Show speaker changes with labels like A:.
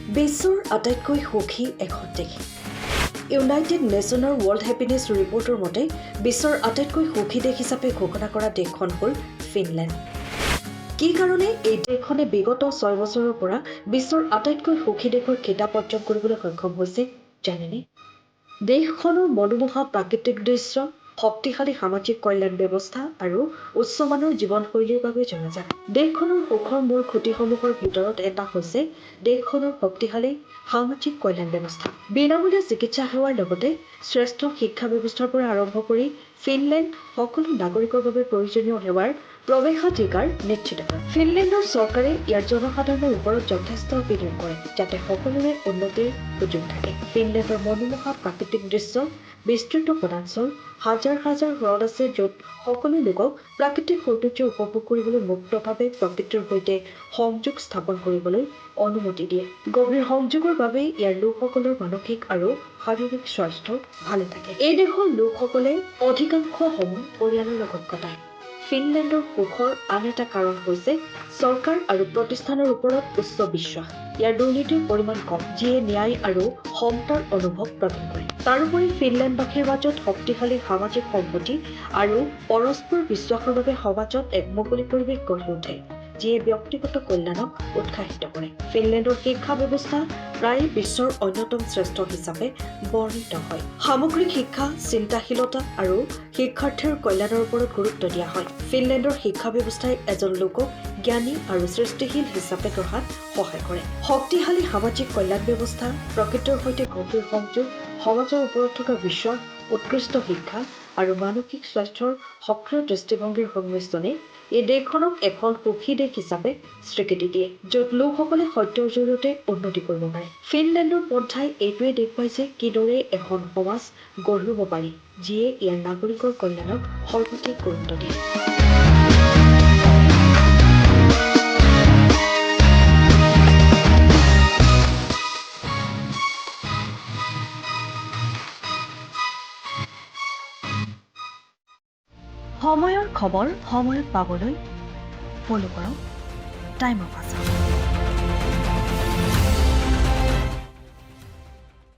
A: বিশ্বৰ আটাইতকৈ সুখী এখন দেশ। ইউনাইটেড নেশ্যনৰ ৱৰ্ল্ড হেপিনেছ ৰিপৰ্টৰ মতে বিশ্বৰ আটাইতকৈ সুখী দেশ হিচাপে ঘোষণা কৰা দেশখন হ'ল ফিনলেণ্ড। কি কাৰণে এই দেশখনে বিগত 6 বছৰৰ পৰা বিশ্বৰ আটাইতকৈ সুখী দেশৰ খিতাপ অৰ্জন কৰিবলৈ সক্ষম হৈছে জানেনে? দেশখনৰ মনোমোহা প্ৰাকৃতিক দৃশ্য, শক্তিশালী সামাজিক কল্যাণ ব্যৱস্থা আৰু উচ্চমানৰ জীৱনশৈলীৰ বাবে জনাজাত। দেশখনৰ সুখৰ মূল খুঁটিসমূহৰ ভিতৰত এটা হৈছে দেশখনৰ শক্তিশালী সামাজিক কল্যাণ ব্যৱস্থা। বিনামূলীয়া চিকিৎসা সেৱাৰ লগতে শ্ৰেষ্ঠ শিক্ষা ব্যৱস্থাৰ পৰা আৰম্ভ কৰি ফিনলেণ্ড সকলো নাগৰিকৰ বাবে প্ৰয়োজনীয় সেৱাৰ প্ৰৱেশাধিকাৰ নিশ্চিত কৰে। ফিনলেণ্ডৰ চৰকাৰে ইয়াৰ জনসাধাৰণৰ ওপৰত যথেষ্ট বিনিয়োগ কৰে যাতে সকলোৰে উন্নতিৰ সুযোগ থাকে। ফিনলেণ্ডৰ মনোমোহা প্ৰাকৃতিক দৃশ্য, বিস্তৃত বনাঞ্চল, হাজাৰ হাজাৰ হ্ৰদ আছে য'ত সকলো লোকক প্ৰাকৃতিক সৌন্দৰ্য উপভোগ কৰিবলৈ মুক্তভাৱে প্ৰকৃতিৰ সৈতে সংযোগ স্থাপন কৰিবলৈ অনুমতি দিয়ে। গভীৰ সংযোগৰ বাবে ইয়াৰ লোকসকলৰ মানসিক আৰু শাৰীৰিক স্বাস্থ্য ভালে থাকে। এই দেশৰ লোকসকলে অধিকাংশ সময় পৰিয়ালৰ লগত কটায়। ফিনলেণ্ডৰ সুখৰ আন এটা কাৰণ হৈছে চৰকাৰ আৰু প্ৰতিষ্ঠানৰ ওপৰত উচ্চ বিশ্বাস। ইয়াৰ দুৰ্নীতিৰ পৰিমাণ কম, যিয়ে ন্যায় আৰু সমতাৰ অনুভৱ প্ৰদান কৰে। তাৰোপৰি ফিনলেণ্ডবাসীৰ মাজত শক্তিশালী সামাজিক সম্পত্তি আৰু পৰস্পৰ বিশ্বাসৰ বাবে সমাজত এক মুকলি পৰিৱেশ গঢ়ি উঠে, যিয়ে ব্যক্তিগত কল্যাণক উৎসাহিত কৰে। ফিনলেণ্ডৰ শিক্ষা ব্যৱস্থা প্ৰায় বিশ্বৰ অন্যতম শ্ৰেষ্ঠ হিচাপে বৰ্ণিত হয়। সামগ্ৰিক শিক্ষা, চিন্তাশীলতা আৰু শিক্ষাৰ্থীৰ কল্যাণৰ ওপৰত গুৰুত্ব দিয়া হয়। ফিনলেণ্ডৰ শিক্ষা ব্যৱস্থাই এজন লোকক জ্ঞানী আৰু সৃষ্টিশীল হিচাপে গঢ়াত সহায় কৰে। শক্তিশালী সামাজিক কল্যাণ ব্যৱস্থা, প্ৰকৃতিৰ সৈতে গভীৰ সংযোগ, সমাজৰ ওপৰত থকা বিশ্বাস, উৎকৃষ্ট শিক্ষা আৰু মানসিক স্বাস্থ্যৰ সক্ৰিয় দৃষ্টিভংগীৰ সংমিশ্ৰণে এই দেশখনক এখন সুখী দেশ হিচাপে স্বীকৃতি দিয়ে, য'ত লোকসকলে সত্যৰ জৰিয়তে উন্নতি কৰিব পাৰে। ফিনলেণ্ডৰ পন্থাই এইটোৱে দেখুৱাই যে কিদৰে এখন সমাজ গঢ়িব পাৰি, যিয়ে ইয়াৰ নাগৰিকৰ কল্যাণক সৰ্বাধিক গুৰুত্ব দিয়ে। সময়ৰ খবৰ সময়ত পাবলৈ ফ'ল' কৰক টাইম অফ আছাম।